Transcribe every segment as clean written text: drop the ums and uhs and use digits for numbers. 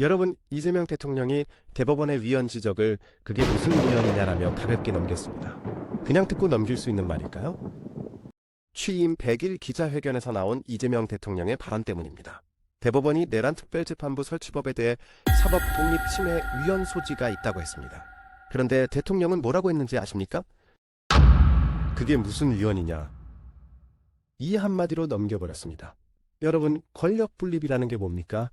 여러분, 이재명 대통령이 대법원의 위헌 지적을 그게 무슨 위헌이냐라며 가볍게 넘겼습니다. 그냥 듣고 넘길 수 있는 말일까요? 취임 100일 기자회견에서 나온 이재명 대통령의 발언 때문입니다. 대법원이 내란 특별재판부 설치법에 대해 사법 독립 침해 위헌 소지가 있다고 했습니다. 그런데 대통령은 뭐라고 했는지 아십니까? 그게 무슨 위헌이냐? 이 한마디로 넘겨버렸습니다. 여러분, 권력 분립이라는 게 뭡니까?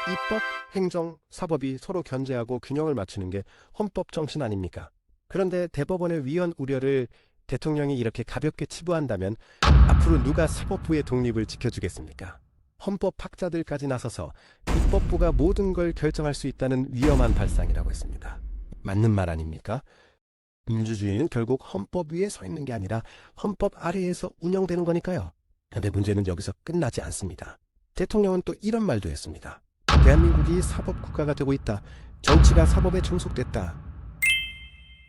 입법, 행정, 사법이 서로 견제하고 균형을 맞추는 게 헌법 정신 아닙니까? 그런데 대법원의 위헌 우려를 대통령이 이렇게 가볍게 치부한다면 앞으로 누가 사법부의 독립을 지켜주겠습니까? 헌법 학자들까지 나서서 입법부가 모든 걸 결정할 수 있다는 위험한 발상이라고 했습니다. 맞는 말 아닙니까? 민주주의는 결국 헌법 위에 서 있는 게 아니라 헌법 아래에서 운영되는 거니까요. 그런데 문제는 여기서 끝나지 않습니다. 대통령은 또 이런 말도 했습니다. 대한민국이 사법국가가 되고 있다. 정치가 사법에 종속됐다.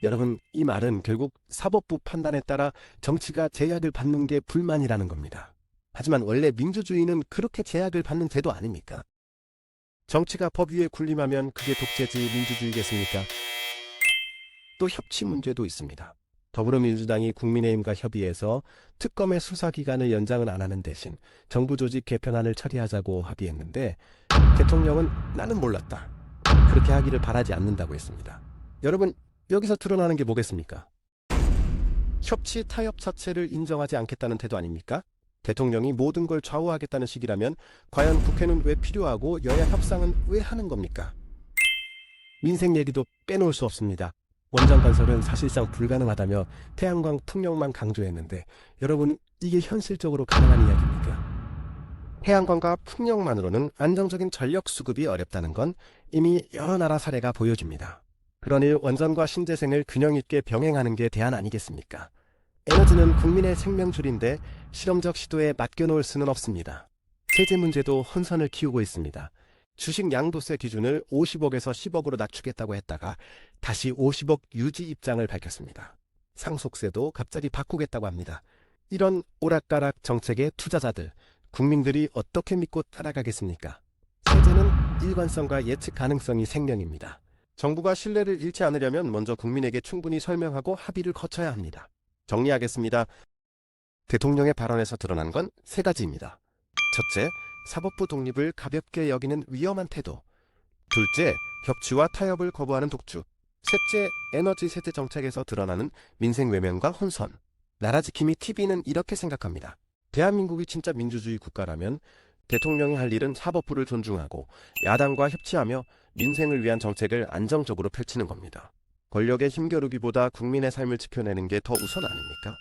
여러분, 이 말은 결국 사법부 판단에 따라 정치가 제약을 받는 게 불만이라는 겁니다. 하지만 원래 민주주의는 그렇게 제약을 받는 제도 아닙니까? 정치가 법 위에 군림하면 그게 독재지 민주주의겠습니까? 또 협치 문제도 있습니다. 더불어민주당이 국민의힘과 협의해서 특검의 수사기간을 연장은 안 하는 대신 정부 조직 개편안을 처리하자고 합의했는데 대통령은 나는 몰랐다. 그렇게 하기를 바라지 않는다고 했습니다. 여러분, 여기서 드러나는 게 뭐겠습니까? 협치 타협 자체를 인정하지 않겠다는 태도 아닙니까? 대통령이 모든 걸 좌우하겠다는 식이라면 과연 국회는 왜 필요하고 여야 협상은 왜 하는 겁니까? 민생 얘기도 빼놓을 수 없습니다. 원전 건설은 사실상 불가능하다며 태양광 풍력만 강조했는데 여러분, 이게 현실적으로 가능한 이야기입니까? 태양광과 풍력만으로는 안정적인 전력 수급이 어렵다는 건 이미 여러 나라 사례가 보여줍니다. 그러니 원전과 신재생을 균형 있게 병행하는 게 대안 아니겠습니까? 에너지는 국민의 생명줄인데 실험적 시도에 맡겨놓을 수는 없습니다. 세제 문제도 혼선을 키우고 있습니다. 주식 양도세 기준을 50억에서 10억으로 낮추겠다고 했다가 다시 50억 유지 입장을 밝혔습니다. 상속세도 갑자기 바꾸겠다고 합니다. 이런 오락가락 정책의 투자자들, 국민들이 어떻게 믿고 따라가겠습니까? 세제는 일관성과 예측 가능성이 생명입니다. 정부가 신뢰를 잃지 않으려면 먼저 국민에게 충분히 설명하고 합의를 거쳐야 합니다. 정리하겠습니다. 대통령의 발언에서 드러난 건 세 가지입니다. 첫째, 사법부 독립을 가볍게 여기는 위험한 태도. 둘째, 협치와 타협을 거부하는 독주. 셋째, 에너지 세대 정책에서 드러나는 민생 외면과 혼선. 나라지킴이 TV는 이렇게 생각합니다. 대한민국이 진짜 민주주의 국가라면 대통령이 할 일은 사법부를 존중하고 야당과 협치하며 민생을 위한 정책을 안정적으로 펼치는 겁니다. 권력의 힘겨루기보다 국민의 삶을 지켜내는 게 더 우선 아닙니까?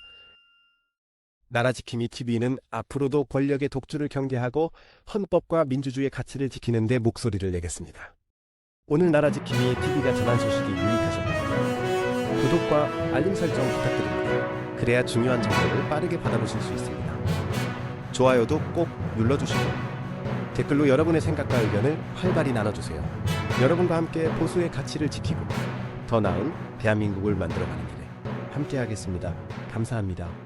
나라지킴이 TV는 앞으로도 권력의 독주를 경계하고 헌법과 민주주의의 가치를 지키는 데 목소리를 내겠습니다. 오늘 나라지킴이 TV가 전한 소식이 유익하셨다면 구독과 알림 설정 부탁드립니다. 그래야 중요한 정보를 빠르게 받아보실 수 있습니다. 좋아요도 꼭 눌러주시고 댓글로 여러분의 생각과 의견을 활발히 나눠주세요. 여러분과 함께 보수의 가치를 지키고 더 나은 대한민국을 만들어가는 길에 함께하겠습니다. 감사합니다.